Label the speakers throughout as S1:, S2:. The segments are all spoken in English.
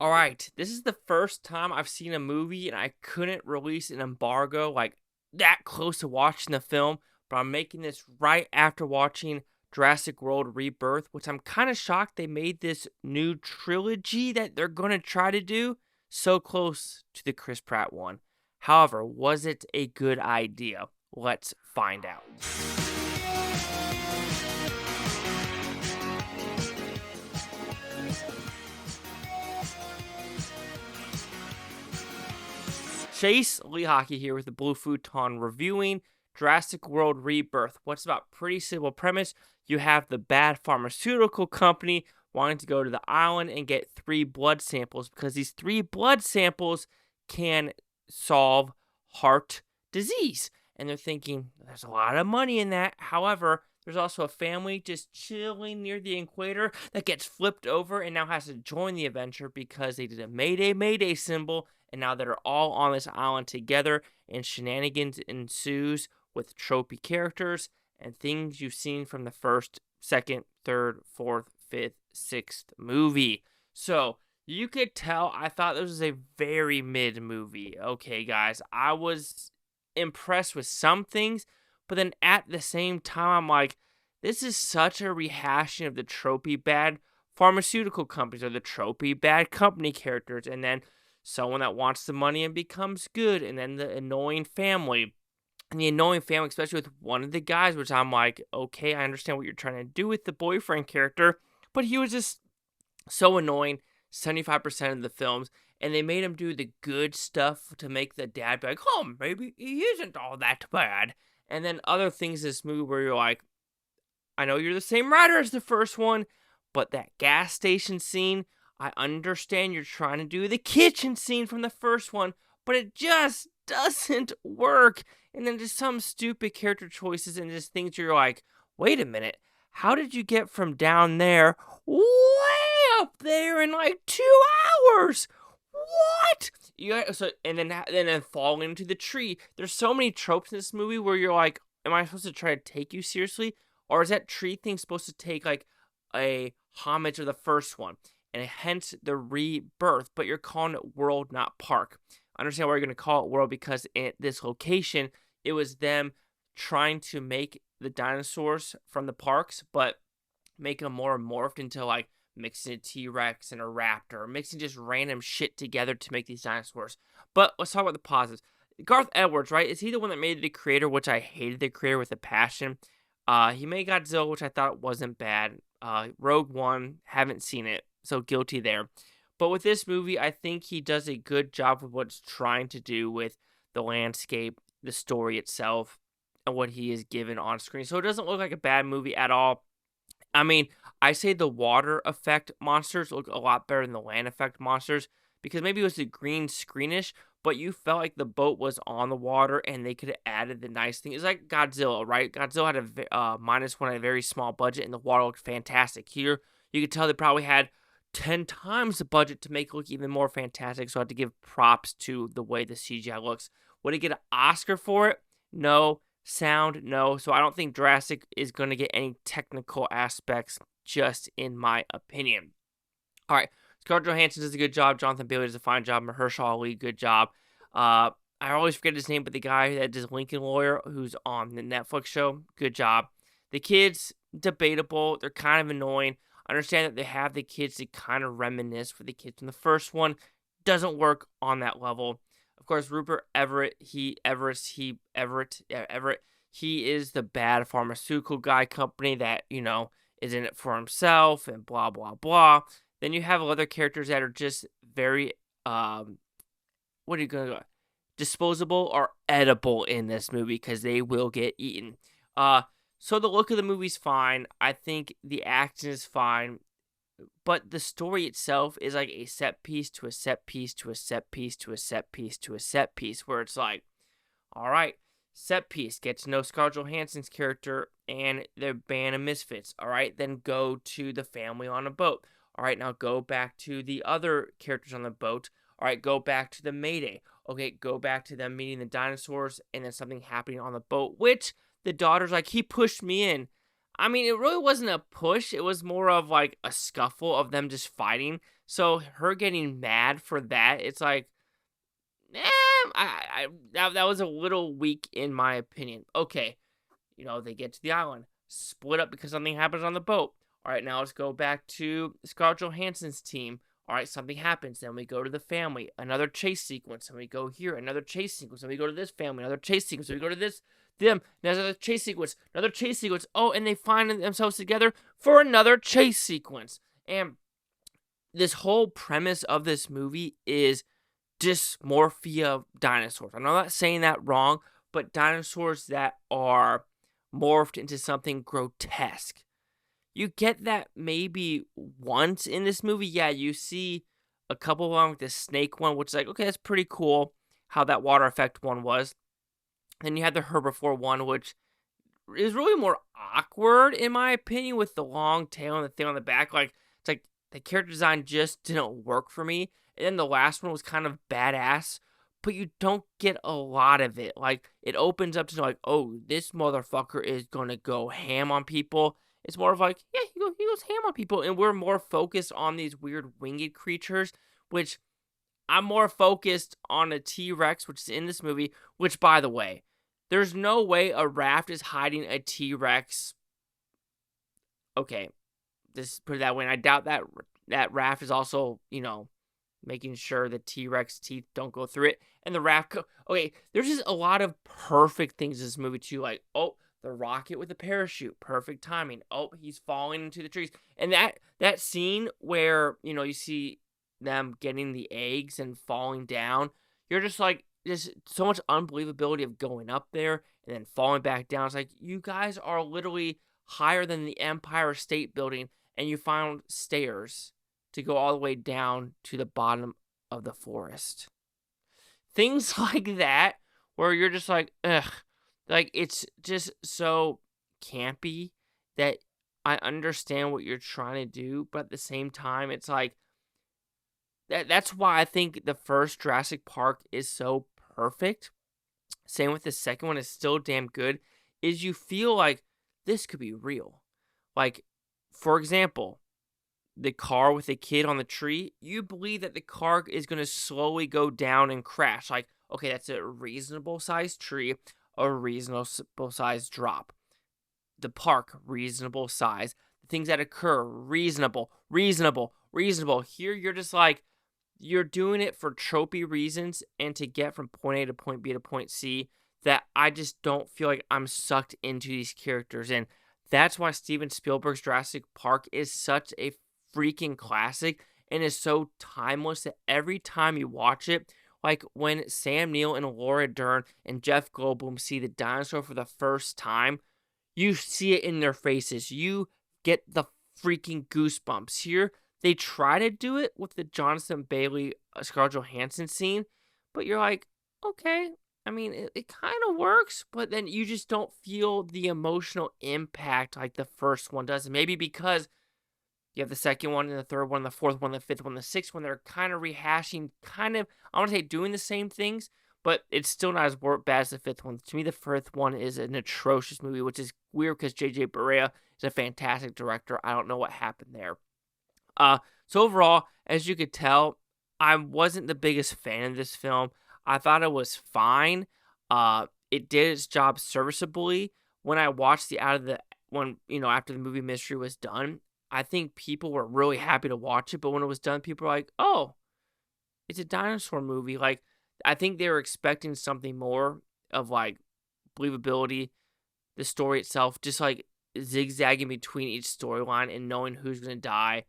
S1: All right, this is the first time I've seen a movie and I couldn't release an embargo like that close to watching the film, but I'm making this right after watching Jurassic World Rebirth, which I'm kind of shocked they made this new trilogy that they're going to try to do so close to the Chris Pratt one. However, was it a good idea? Let's find out. Chase Lee Hockey here with the Blue Futon reviewing Jurassic World Rebirth. What's about pretty simple premise? You have the bad pharmaceutical company wanting to go to the island and get 3 blood samples because these 3 blood samples can solve heart disease. And they're thinking, there's a lot of money in that. However, there's also a family just chilling near the equator that gets flipped over and now has to join the adventure because they did a Mayday, Mayday symbol. And now they're all on this island together, and shenanigans ensues with tropey characters and things you've seen from the first, second, third, fourth, fifth, sixth movie. So you could tell I thought this was a very mid movie. Okay, guys, I was impressed with some things, but then at the same time, I'm like, this is such a rehashing of the tropey bad pharmaceutical companies or the tropey bad company characters, and then someone that wants the money and becomes good, and then the annoying family. And the annoying family, especially with one of the guys, which I'm like, okay, I understand what you're trying to do with the boyfriend character, but he was just so annoying 75% of the films, and they made him do the good stuff to make the dad be like, oh, maybe he isn't all that bad. And then other things in this movie where you're like, I know you're the same writer as the first one, but that gas station scene, I understand you're trying to do the kitchen scene from the first one, but it just doesn't work. And then just some stupid character choices and just things you're like, wait a minute, how did you get from down there way up there in like 2 hours? What? And then falling into the tree. There's so many tropes in this movie where you're like, am I supposed to try to take you seriously? Or is that tree thing supposed to take like a homage of the first one? And hence the rebirth, but you're calling it world, not park. I understand why you're going to call it world because at this location, it was them trying to make the dinosaurs from the parks, but make them more morphed into like mixing a T-Rex and a raptor, or mixing just random shit together to make these dinosaurs. But let's talk about the positives. Gareth Edwards, right? Is he the one that made the creator, which I hated the creator with a passion? He made Godzilla, which I thought wasn't bad. Rogue One, haven't seen it. So guilty there. But with this movie, I think he does a good job of what it's trying to do with the landscape, the story itself, and what he is given on screen. So it doesn't look like a bad movie at all. I mean, I say the water effect monsters look a lot better than the land effect monsters because maybe it was the green screenish, but you felt like the boat was on the water and they could have added the nice thing. It's like Godzilla, right? Godzilla had a -1 at a very small budget and the water looked fantastic. Here, you could tell they probably had 10 times the budget to make it look even more fantastic, so I have to give props to the way the CGI looks. Would it get an Oscar for it? No. Sound? No. So I don't think Jurassic is going to get any technical aspects, just in my opinion. All right. Scarlett Johansson does a good job. Jonathan Bailey does a fine job. Mahershala, good job. I always forget his name, but the guy that does Lincoln Lawyer, who's on the Netflix show, good job. The kids, debatable. They're kind of annoying. I understand that they have the kids to kind of reminisce for the kids in the first one. Doesn't work on that level. Of course, Rupert Everett, he is the bad pharmaceutical guy company that, is in it for himself and blah, blah, blah. Then you have other characters that are just very, disposable or edible in this movie because they will get eaten. So the look of the movie's fine. I think the action is fine. But the story itself is like a set piece to a set piece to a set piece to a set piece to a set piece where it's like, all right, set piece, get to know Scarlett Johansson's character and their band of misfits. All right, then go to the family on a boat. All right, now go back to the other characters on the boat. All right, go back to the Mayday. Okay, go back to them meeting the dinosaurs and then something happening on the boat, which the daughter's like, he pushed me in. I mean, it really wasn't a push. It was more of like a scuffle of them just fighting. So her getting mad for that, it's like, that was a little weak in my opinion. Okay, they get to the island, split up because something happens on the boat. All right, now let's go back to Scarlett Johansson's team. All right, something happens. Then we go to the family, another chase sequence. And we go here, another chase sequence. And we go to this family, another chase sequence. And we go to them, another chase sequence, another chase sequence. Oh, and they find themselves together for another chase sequence. And this whole premise of this movie is dysmorphia of dinosaurs. I'm not saying that wrong, but dinosaurs that are morphed into something grotesque. You get that maybe once in this movie. Yeah, you see a couple of them with the snake one, which is like, okay, that's pretty cool how that water effect one was. Then you had the herbivore one, which is really more awkward, in my opinion, with the long tail and the thing on the back. Like, it's like the character design just didn't work for me. And then the last one was kind of badass, but you don't get a lot of it. Like, it opens up to like, oh, this motherfucker is going to go ham on people. It's more of like, yeah, he goes ham on people. And we're more focused on these weird winged creatures, which I'm more focused on a T-Rex, which is in this movie, which, by the way, there's no way a raft is hiding a T-Rex. Okay, just put it that way. And I doubt that raft is also, making sure the T-Rex teeth don't go through it. And the raft, okay, there's just a lot of perfect things in this movie too. Like, oh, the rocket with the parachute, perfect timing. Oh, he's falling into the trees. And that scene where, you see them getting the eggs and falling down, you're just like, there's so much unbelievability of going up there and then falling back down. It's like, you guys are literally higher than the Empire State Building, and you found stairs to go all the way down to the bottom of the forest. Things like that, where you're just like, ugh. Like, it's just so campy that I understand what you're trying to do, but at the same time, it's like, that's why I think the first Jurassic Park is so perfect. Same with the second one, is still damn good, is you feel like this could be real. Like, for example, the car with the kid on the tree, you believe that the car is going to slowly go down and crash. Like, okay, that's a reasonable sized tree, a reasonable sized drop. The park, reasonable size. The things that occur, reasonable. Here, you're just like, you're doing it for tropey reasons and to get from point A to point B to point C, that I just don't feel like I'm sucked into these characters. And that's why Steven Spielberg's Jurassic Park is such a freaking classic and is so timeless that every time you watch it, like when Sam Neill and Laura Dern and Jeff Goldblum see the dinosaur for the first time, you see it in their faces. You get the freaking goosebumps. Here, they try to do it with the Jonathan Bailey, Scarlett Johansson scene, but you're like, okay, I mean, it kind of works, but then you just don't feel the emotional impact like the first one does. Maybe because you have the second one and the third one, the fourth one, the fifth one, the sixth one. They're kind of rehashing, I want to say doing the same things, but it's still not as bad as the fifth one. To me, the fifth one is an atrocious movie, which is weird because J.J. Barea is a fantastic director. I don't know what happened there. So overall, as you could tell, I wasn't the biggest fan of this film. I thought it was fine. It did its job serviceably. When I watched after the movie Mystery was done, I think people were really happy to watch it, but when it was done, people were like, oh, it's a dinosaur movie. Like, I think they were expecting something more of, like, believability, the story itself, just, like, zigzagging between each storyline and knowing who's going to die,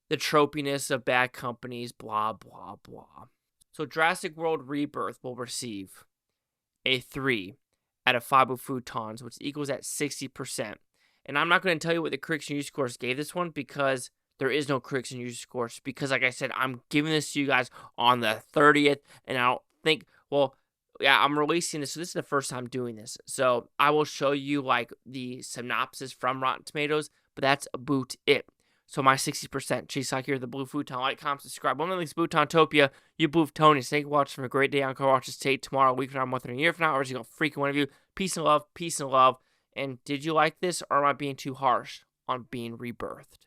S1: the tropiness of bad companies, blah, blah, blah. So Jurassic World Rebirth will receive a 3 out of 5 Futons, which equals at 60%. And I'm not going to tell you what the critics and user scores gave this one, because there is no critics and user scores. Because, like I said, I'm giving this to you guys on the 30th, and I don't think, I'm releasing this, so this is the first time doing this. So I will show you, like, the synopsis from Rotten Tomatoes, but that's about it. So my 60%, Chase out here, the Blue Futon, like, comment, subscribe. One of these Butontopia, you Blue Tony. Thank you for watching. Have a great day on Car Watch This Tate tomorrow, a week from now, a month, and a year from now, or is you go freaking one of you. Peace and love, And did you like this, or am I being too harsh on being rebirthed?